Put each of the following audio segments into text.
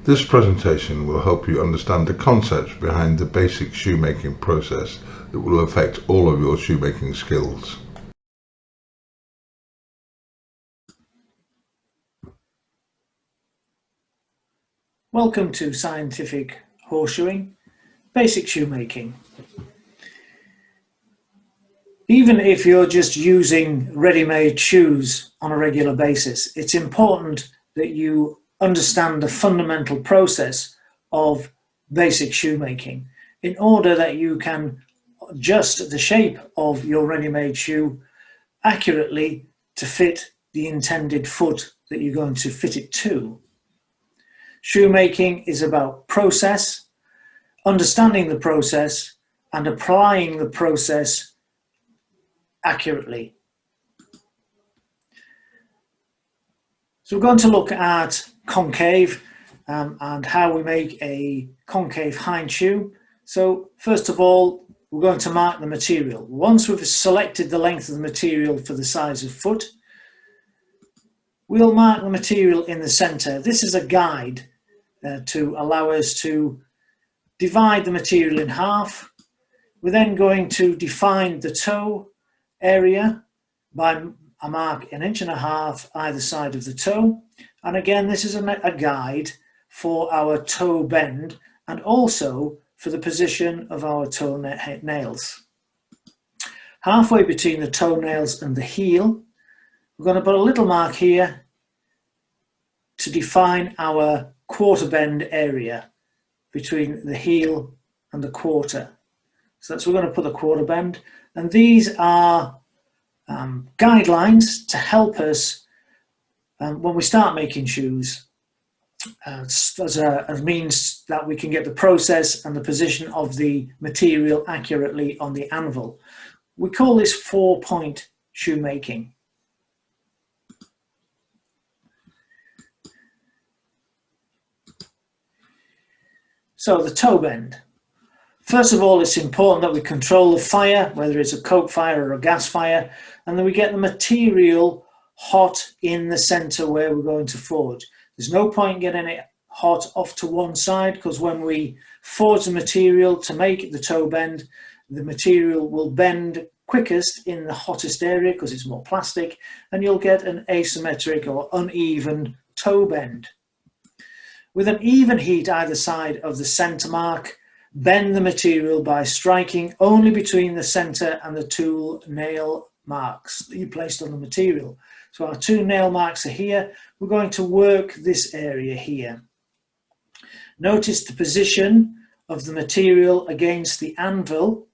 This presentation will help you understand the concepts behind the basic shoemaking process that will affect all of your shoemaking skills. Welcome to Scientific Horseshoeing, Basic Shoemaking. Even if you're just using ready-made shoes on a regular basis, it's important that you understand the fundamental process of basic shoemaking in order that you can adjust the shape of your ready-made shoe accurately to fit the intended foot that you're going to fit it to. Shoemaking is about process, understanding the process, and applying the process accurately. So we're going to look at concave and how we make a concave hind shoe. So first of all, we're going to mark the material. Once we've selected the length of the material for the size of foot, we'll mark the material in the center. This is a guide to allow us to divide the material in half. We're then going to define the toe area by a mark 1.5 inches either side of the toe. And again, this is a guide for our toe bend and also for the position of our toe nails. Halfway between the toenails and the heel, we're going to put a little mark here to define our quarter bend area between the heel and the quarter. So that's, we're going to put the quarter bend, and these are guidelines to help us when we start making shoes as a means that we can get the process and the position of the material accurately on the anvil. We call this 4-point shoemaking. So the toe bend. First of all, it's important that we control the fire, whether it's a coke fire or a gas fire, and then we get the material hot in the center where we're going to forge. There's no point getting it hot off to one side, because when we forge the material to make the toe bend, the material will bend quickest in the hottest area because it's more plastic, and you'll get an asymmetric or uneven toe bend. With an even heat either side of the center mark, bend the material by striking only between the center and the two nail marks that you placed on the material. So our two nail marks are here. We're going to work this area here. Notice the position of the material against the anvil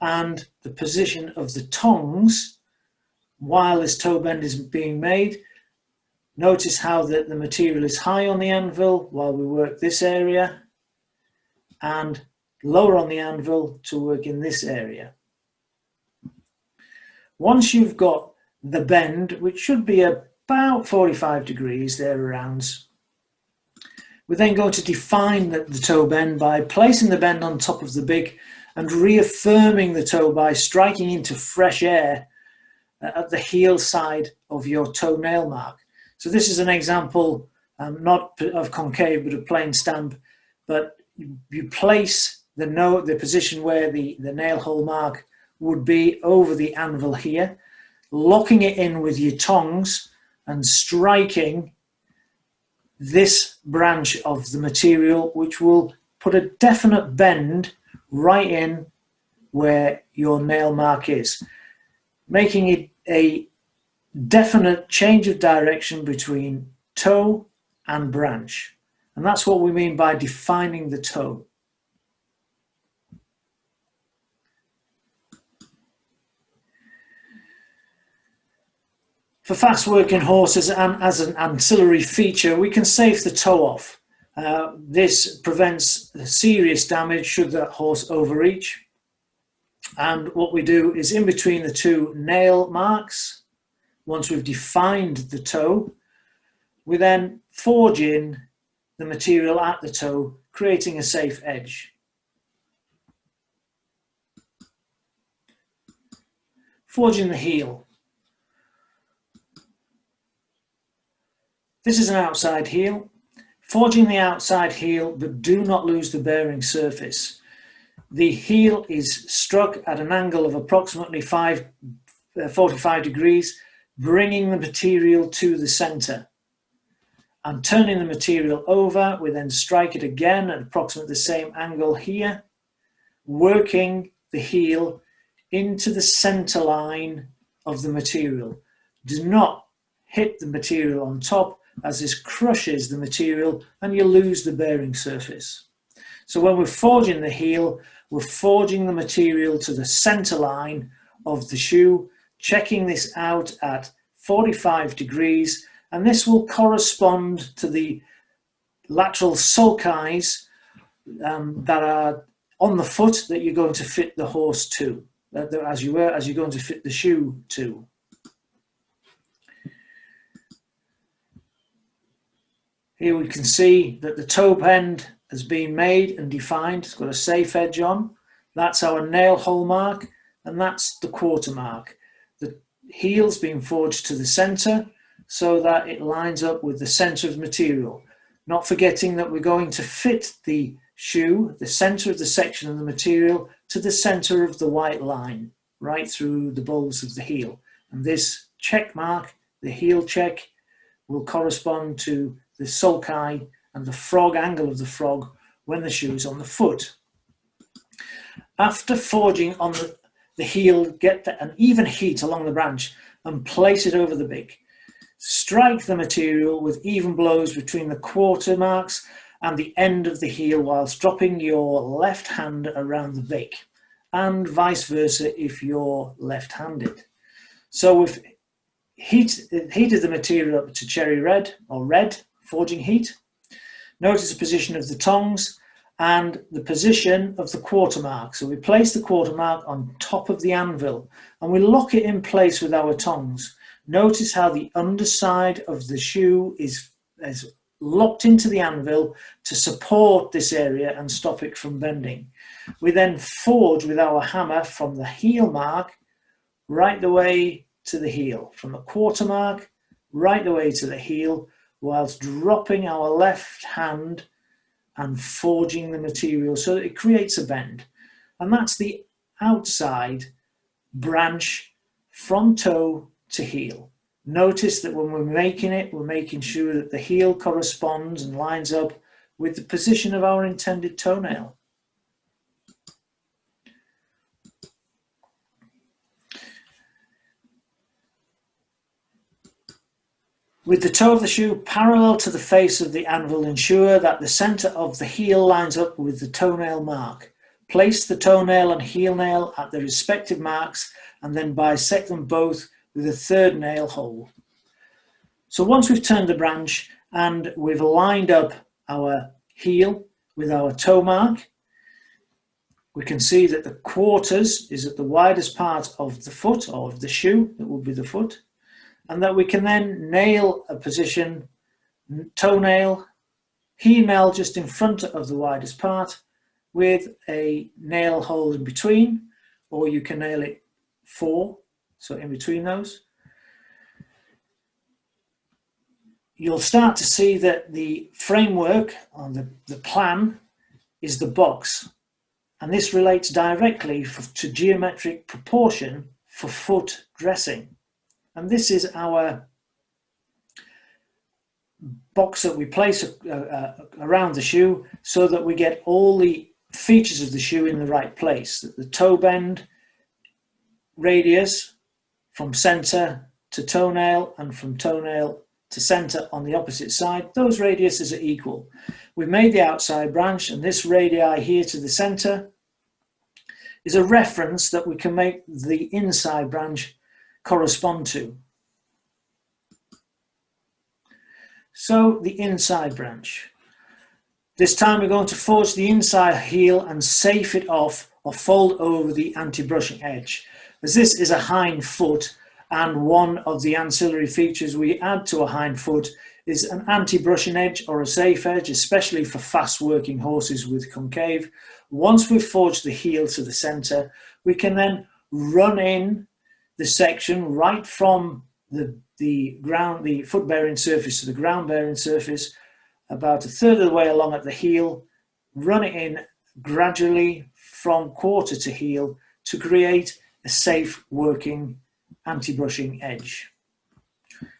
and the position of the tongs while this toe bend is being made. Notice how the material is high on the anvil while we work this area, and lower on the anvil to work in this area. Once you've got the bend, which should be about 45 degrees thereabouts, we're then going to define the toe bend by placing the bend on top of the big and reaffirming the toe by striking into fresh air at the heel side of your toenail mark. So this is an example, not of concave, but of plain stamp, but you place the position where the nail hole mark would be over the anvil here, locking it in with your tongs and striking this branch of the material, which will put a definite bend right in where your nail mark is, making it a definite change of direction between toe and branch. And that's what we mean by defining the toe. For fast working horses and as an ancillary feature, we can save the toe off. This prevents serious damage should that horse overreach. And what we do is in between the two nail marks, once we've defined the toe, we then forge in the material at the toe, creating a safe edge. Forging the heel. This is an outside heel. Forging the outside heel, but do not lose the bearing surface. The heel is struck at an angle of approximately 45 degrees, bringing the material to the center. And turning the material over, we then strike it again at approximately the same angle here, working the heel into the center line of the material. Do not hit the material on top, as this crushes the material and you lose the bearing surface. So when we're forging the heel, we're forging the material to the center line of the shoe, checking this out at 45 degrees, and this will correspond to the lateral sulcis that are on the foot that you're going to fit the horse to, as you're going to fit the shoe to. Here we can see that the toe bend has been made and defined. It's got a safe edge on. That's our nail hole mark, and that's the quarter mark. The heel's been forged to the center so that it lines up with the center of the material. Not forgetting that we're going to fit the shoe, the center of the section of the material, to the center of the white line, right through the bulbs of the heel. And this check mark, the heel check, will correspond to the sulci and the frog angle of the frog when the shoe is on the foot. After forging on the heel, get an even heat along the branch and place it over the beak. Strike the material with even blows between the quarter marks and the end of the heel whilst dropping your left hand around the beak, and vice versa if you're left-handed. So we've heated the material up to cherry red or red forging heat. Notice the position of the tongs and the position of the quarter mark. So we place the quarter mark on top of the anvil and we lock it in place with our tongs. Notice how the underside of the shoe is locked into the anvil to support this area and stop it from bending. We then forge with our hammer from the heel mark right the way to the heel, from the quarter mark right the way to the heel, whilst dropping our left hand and forging the material so that it creates a bend. And that's the outside branch from toe to heel. Notice that when we're making it, we're making sure that the heel corresponds and lines up with the position of our intended toenail. With the toe of the shoe parallel to the face of the anvil, ensure that the center of the heel lines up with the toenail mark. Place the toenail and heel nail at the respective marks and then bisect them both with a third nail hole. So once we've turned the branch and we've lined up our heel with our toe mark, we can see that the quarters is at the widest part of the foot, or of the shoe, that will be the foot, and that we can then nail a position, toenail, heel nail just in front of the widest part with a nail hole in between, or you can nail it 4, so in between those. You'll start to see that the framework on the plan is the box, and this relates directly to geometric proportion for foot dressing. And this is our box that we place around the shoe so that we get all the features of the shoe in the right place. The toe bend, radius from center to toenail and from toenail to center on the opposite side, those radiuses are equal. We've made the outside branch, and this radii here to the center is a reference that we can make the inside branch correspond to. So the inside branch. This time we're going to forge the inside heel and safe it off or fold over the anti-brushing edge. As this is a hind foot, and one of the ancillary features we add to a hind foot is an anti-brushing edge or a safe edge, especially for fast working horses with concave. Once we've forged the heel to the center, we can then run in the section right from the foot bearing surface to the ground bearing surface, about a third of the way along at the heel, run it in gradually from quarter to heel to create a safe working anti-brushing edge.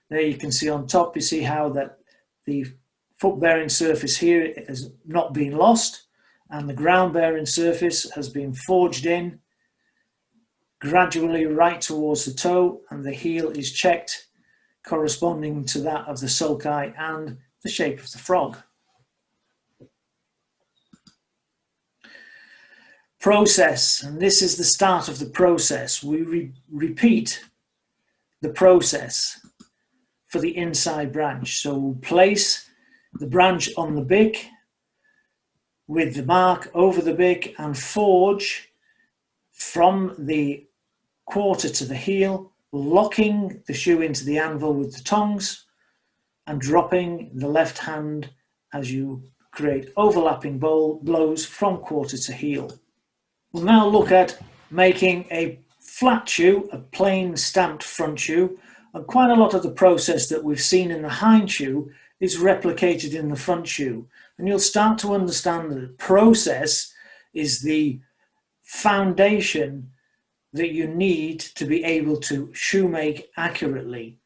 There you can see on top, you see how that the foot bearing surface here has not been lost and the ground bearing surface has been forged in gradually right towards the toe, and the heel is checked corresponding to that of the sulci and the shape of the frog. Process, and this is the start of the process. We repeat the process for the inside branch. So we'll place the branch on the bick with the mark over the bick and forge from the quarter to the heel, locking the shoe into the anvil with the tongs and dropping the left hand as you create overlapping blows from quarter to heel. We'll now look at making a flat shoe, a plain stamped front shoe, and quite a lot of the process that we've seen in the hind shoe is replicated in the front shoe. And you'll start to understand that the process is the foundation that you need to be able to shoemake accurately.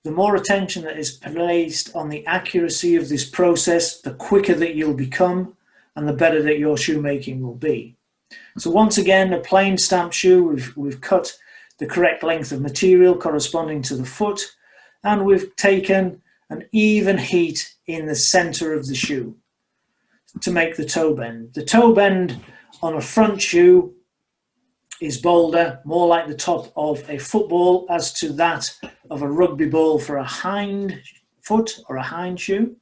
The more attention that is placed on the accuracy of this process, the quicker that you'll become and the better that your shoemaking will be. So once again, a plain stamped shoe, we've cut the correct length of material corresponding to the foot, and we've taken an even heat in the center of the shoe to make the toe bend. The toe bend on a front shoe is bolder, more like the top of a football as to that of a rugby ball for a hind foot or a hind shoe.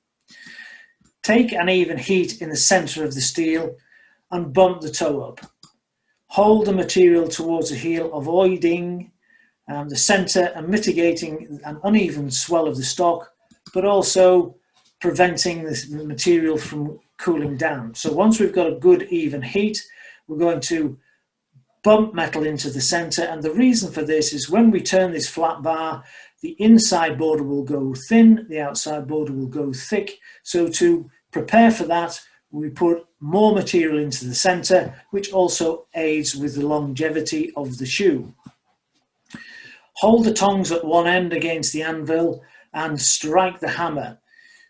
Take an even heat in the center of the steel and bump the toe up. Hold the material towards the heel, avoiding the center and mitigating an uneven swell of the stock, but also preventing the material from cooling down. So once we've got a good even heat, we're going to bump metal into the center. And the reason for this is when we turn this flat bar, the inside border will go thin, the outside border will go thick. So to prepare for that, we put more material into the center, which also aids with the longevity of the shoe. Hold the tongs at one end against the anvil and strike the hammer.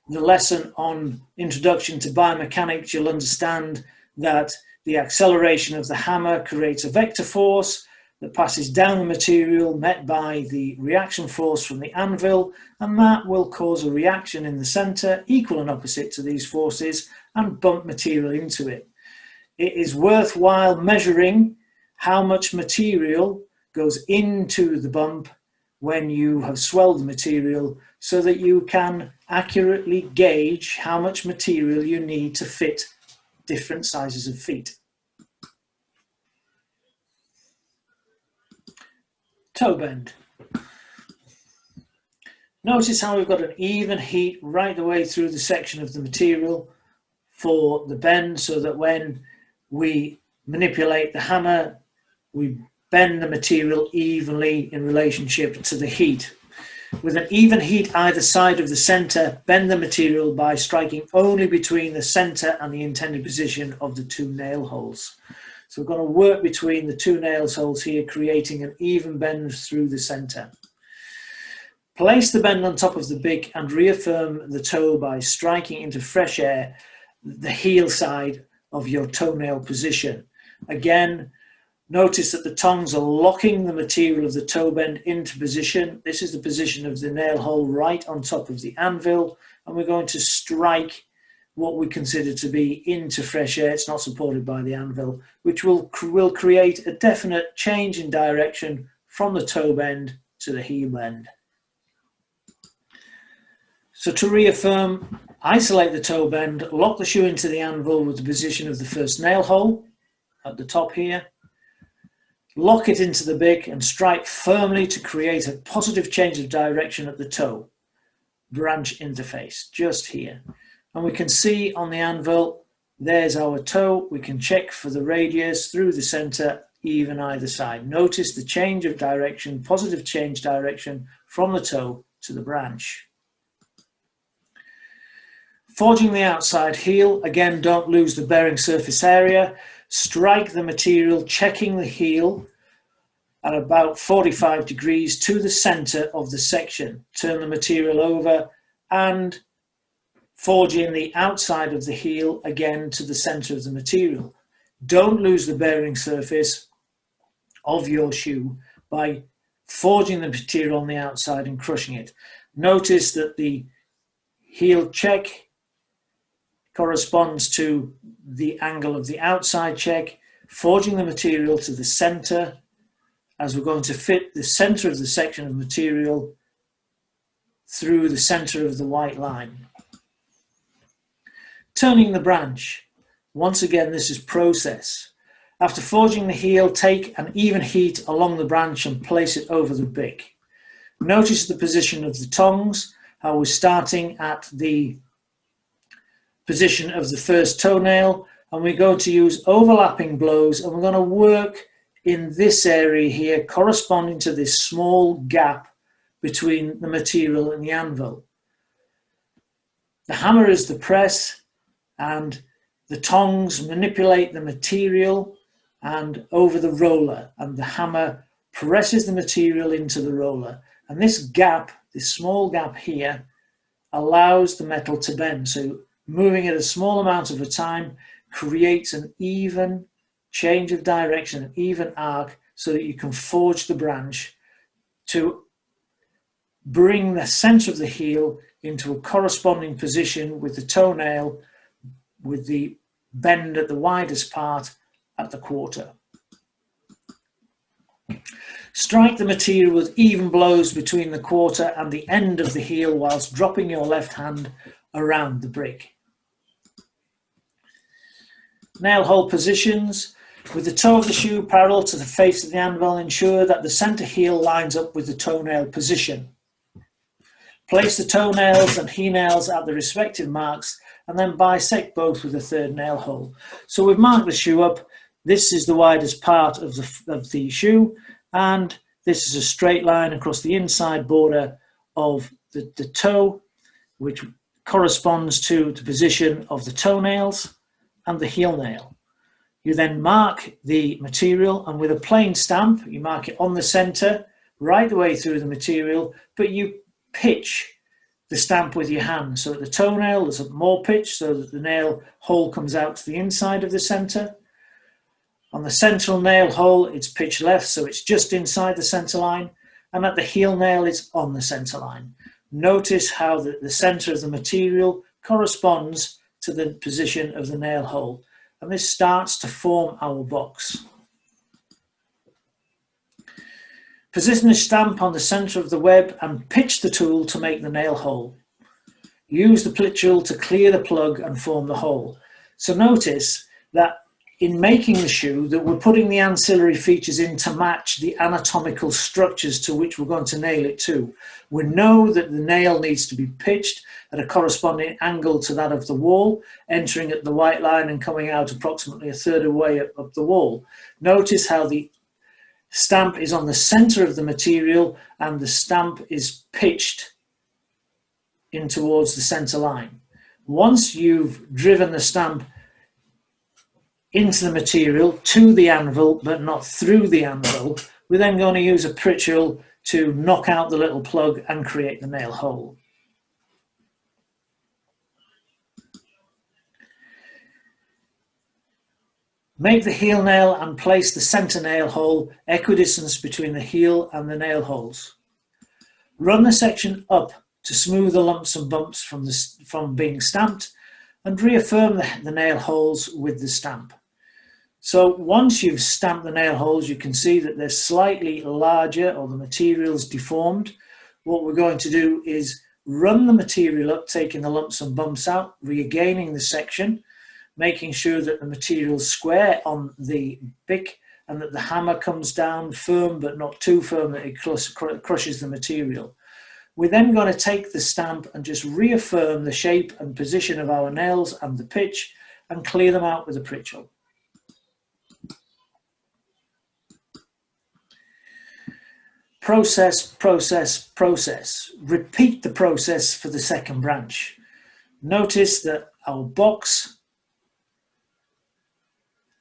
The lesson on Introduction to Biomechanics, you'll understand that the acceleration of the hammer creates a vector force that passes down the material met by the reaction force from the anvil, and that will cause a reaction in the center equal and opposite to these forces and bump material into it. It is worthwhile measuring how much material goes into the bump when you have swelled the material so that you can accurately gauge how much material you need to fit different sizes of feet. Toe bend. Notice how we've got an even heat right the way through the section of the material for the bend, so that when we manipulate the hammer, we bend the material evenly in relationship to the heat. With an even heat either side of the center, bend the material by striking only between the center and the intended position of the two nail holes. So we're going to work between the two nail holes here, creating an even bend through the center. Place the bend on top of the bick and reaffirm the toe by striking into fresh air the heel side of your toenail position. Again, notice that the tongs are locking the material of the toe bend into position. This is the position of the nail hole right on top of the anvil, and we're going to strike what we consider to be into fresh air. It's not supported by the anvil, which will create a definite change in direction from the toe bend to the heel bend. So to reaffirm, isolate the toe bend, lock the shoe into the anvil with the position of the first nail hole at the top here. Lock it into the bick and strike firmly to create a positive change of direction at the toe branch interface, just here. And we can see on the anvil, there's our toe. We can check for the radius through the center, even either side. Notice the change of direction, positive change direction from the toe to the branch. Forging the outside heel, again, don't lose the bearing surface area. Strike the material, checking the heel at about 45 degrees to the center of the section. Turn the material over and forge in the outside of the heel again to the center of the material. Don't lose the bearing surface of your shoe by forging the material on the outside and crushing it. Notice that the heel check corresponds to the angle of the outside check, forging the material to the center as we're going to fit the center of the section of material through the center of the white line. Turning the branch. Once again, this is process. After forging the heel, take an even heat along the branch and place it over the bick. Notice the position of the tongs, how we're starting at the position of the first toenail, and we're going to use overlapping blows, and we're going to work in this area here corresponding to this small gap between the material and the anvil. The hammer is the press, and the tongs manipulate the material and over the roller, and the hammer presses the material into the roller. And this gap, this small gap here, allows the metal to bend. So moving at a small amount of a time creates an even change of direction, an even arc, so that you can forge the branch to bring the center of the heel into a corresponding position with the toenail, with the bend at the widest part at the quarter. Strike the material with even blows between the quarter and the end of the heel whilst dropping your left hand around the brick. Nail hole positions. With the toe of the shoe parallel to the face of the anvil, ensure that the center heel lines up with the toenail position. Place the toenails and heel nails at the respective marks and then bisect both with a third nail hole. So we've marked the shoe up. This is the widest part of the shoe, and this is a straight line across the inside border of the toe, which corresponds to the position of the toenails and the heel nail. You then mark the material, and with a plain stamp, you mark it on the center, right the way through the material, but you pitch the stamp with your hand. So at the toenail, there's more pitch so that the nail hole comes out to the inside of the center. On the central nail hole, it's pitched left, so it's just inside the center line. And at the heel nail, it's on the center line. Notice how the center of the material corresponds to the position of the nail hole. And this starts to form our box. Position the stamp on the center of the web and pitch the tool to make the nail hole. Use the pitch tool to clear the plug and form the hole. So notice that in making the shoe that we're putting the ancillary features in to match the anatomical structures to which we're going to nail it to. We know that the nail needs to be pitched at a corresponding angle to that of the wall, entering at the white line and coming out approximately a third of the way up the wall. Notice how the stamp is on the center of the material and the stamp is pitched in towards the center line. Once you've driven the stamp into the material to the anvil but not through the anvil, we're then going to use a pitch tool to knock out the little plug and create the nail hole. Make the heel nail and place the center nail hole equidistant between the heel and the nail holes. Run the section up to smooth the lumps and bumps from being stamped, and reaffirm the nail holes with the stamp. So once you've stamped the nail holes, you can see that they're slightly larger, or the material is deformed. What we're going to do is run the material up, taking the lumps and bumps out, regaining the section, making sure that the material is square on the bick and that the hammer comes down firm but not too firm that it crushes the material. We're then going to take the stamp and just reaffirm the shape and position of our nails and the pitch and clear them out with a pitch tool. Process, process, process. Repeat the process for the second branch. Notice that our box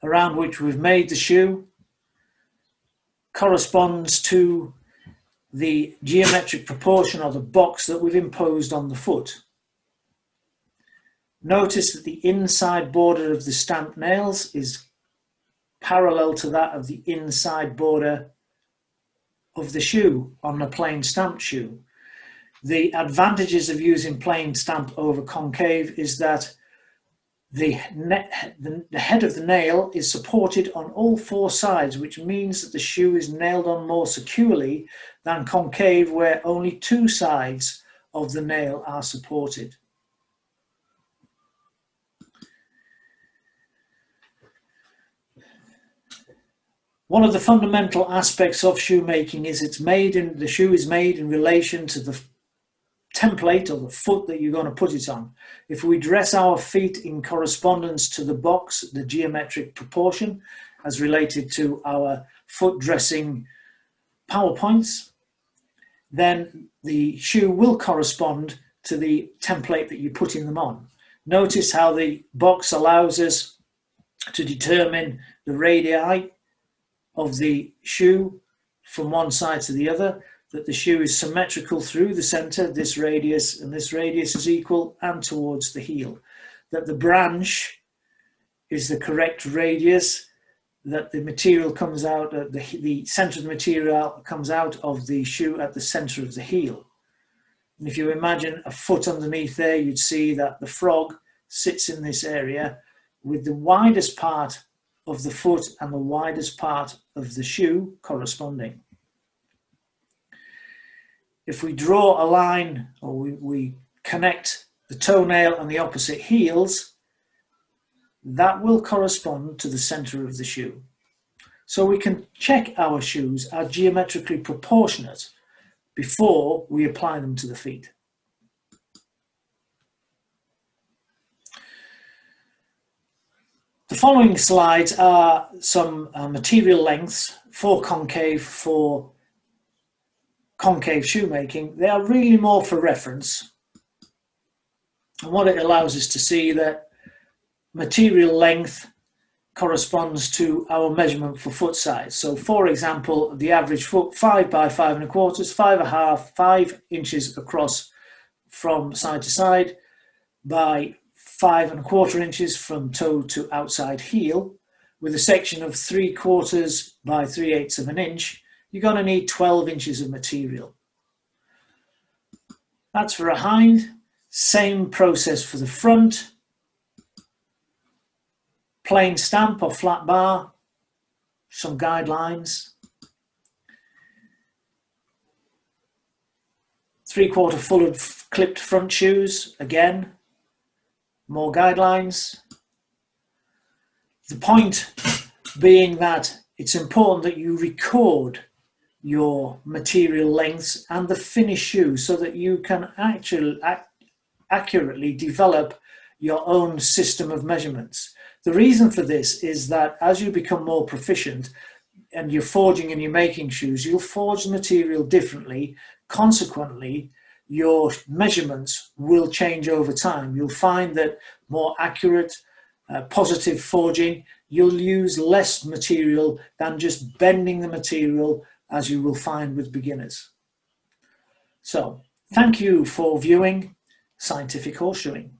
around which we've made the shoe corresponds to the geometric proportion of the box that we've imposed on the foot. Notice that the inside border of the stamped nails is parallel to that of the inside border of the shoe on a plain stamped shoe. The advantages of using plain stamp over concave is that the head of the nail is supported on all four sides, which means that the shoe is nailed on more securely than concave, where only two sides of the nail are supported. One of the fundamental aspects of shoemaking is the shoe is made in relation to the template or the foot that you're going to put it on. If we dress our feet in correspondence to the box, the geometric proportion as related to our foot dressing PowerPoints, then the shoe will correspond to the template that you're putting them on. Notice how the box allows us to determine the radii of the shoe from one side to the other, that the shoe is symmetrical through the center, this radius and this radius is equal, and towards the heel. That the branch is the correct radius, that the material comes out, the center of the material comes out of the shoe at the center of the heel. And if you imagine a foot underneath there, you'd see that the frog sits in this area with the widest part of the foot and the widest part of the shoe corresponding. If we draw a line, or we connect the toenail and the opposite heels, that will correspond to the center of the shoe. So we can check our shoes are geometrically proportionate before we apply them to the feet. The following slides are some material lengths for concave shoemaking. They are really more for reference, and what it allows us to see that material length corresponds to our measurement for foot size. So for example, the average foot 5 by 5 1/4, 5 1/2, 5 inches across from side to side by 5 1/4 inches from toe to outside heel, with a section of 3/4 by 3/8 of an inch. You're going to need 12 inches of material. That's for a hind. Same process for the front. Plain stamp or flat bar, some guidelines. 3/4 full of clipped front shoes, again, more guidelines. The point being that it's important that you record your material lengths and the finished shoe so that you can actually accurately develop your own system of measurements. The reason for this is that as you become more proficient and you're forging and you're making shoes, you'll forge the material differently. Consequently, your measurements will change over time. You'll find that more accurate, positive forging, you'll use less material than just bending the material, as you will find with beginners. So, thank you for viewing Scientific Horseshoeing.